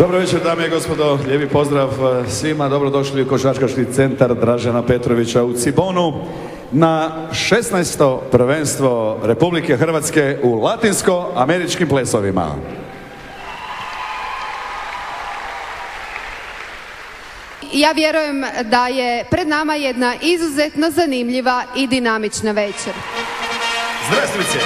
Dobro večer, dame i gospodo, lijepi pozdrav svima, dobrodošli u Košarkaški centar Dražena Petrovića u Cibonu na 16. prvenstvo Republike Hrvatske u latinsko-američkim plesovima. Ja vjerujem da je pred nama jedna izuzetno zanimljiva i dinamična večer. Zdravstvujte!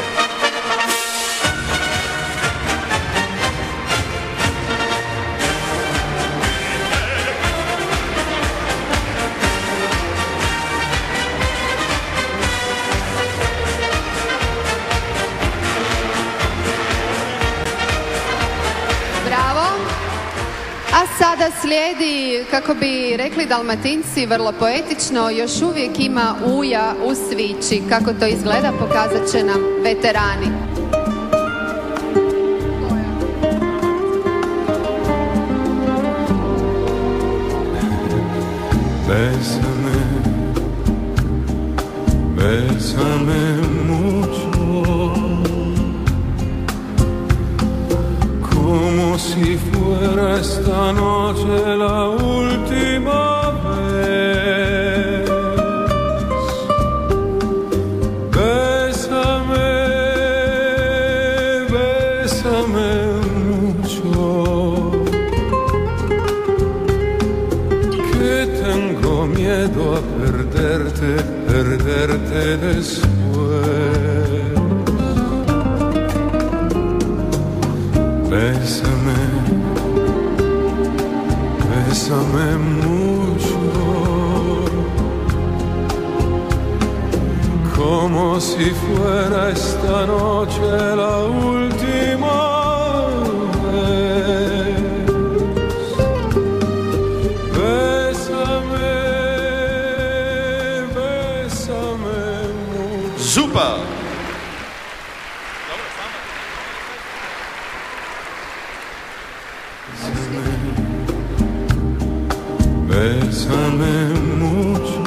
Sada slijedi, kako bi rekli Dalmatinci, vrlo poetično, još uvijek ima uja u svići. Kako to izgleda pokazat će nam veterani. Bésame mucho, como si fuera esta noche la última vez. Bésame, bésame mucho, que tengo miedo a perderte, perderte después. Bésame, bésame mucho, como si fuera esta noche la última vez. Bésame, bésame mucho. Super! Bésame mucho,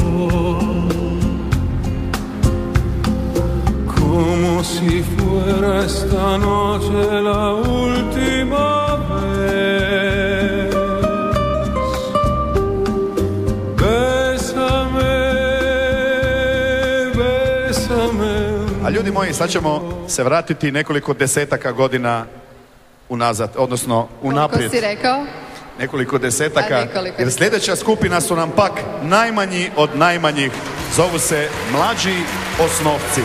como si fuera esta noche la última vez. Bésame, bésame. A ljudi moji, sad ćemo se vratiti nekoliko desetaka godina unazad, odnosno unaprijed. Koliko si rekao? Nekoliko desetaka, nekoliko jer sljedeća skupina su nam pak najmanji od najmanjih, zovu se mlađi osnovci.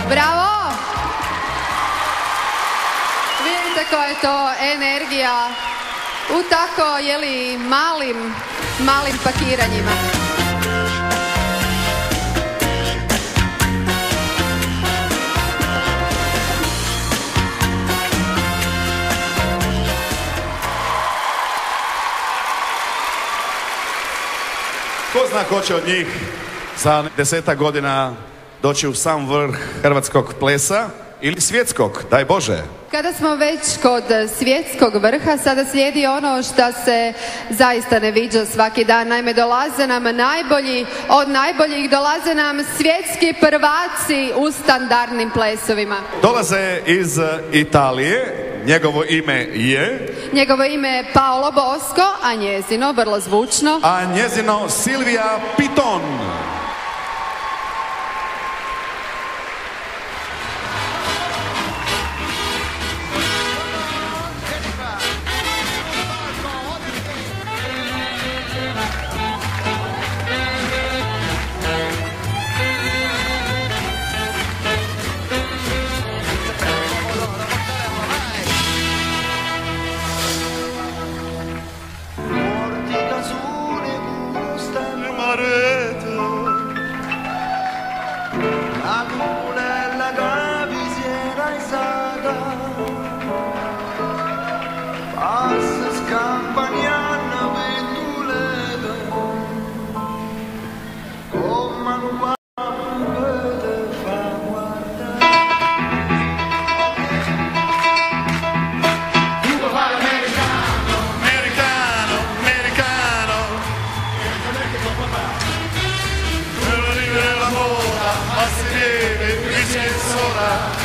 Bravo! Vidite koja je to energija u tako, malim pakiranjima. Ko zna ko će od njih za 10 godina doći u sam vrh hrvatskog plesa, ili svjetskog, daj Bože. Kada smo već kod svjetskog vrha, sada slijedi ono što se zaista ne viđa svaki dan. Naime, dolaze nam najbolji od najboljih, dolaze nam svjetski prvaci u standardnim plesovima. Dolaze iz Italije, njegovo ime je... Njegovo ime je Paolo Bosco, a njezino, vrlo zvučno, a njezino Silvia Piton. La cupolella che vi si era alzata, passa scampagnana pendulata, come un guapo te fa guardare. Tu puoi fare l'americano, Americano, americano. Per vivere la moda, ma si deve, qui c'è sola.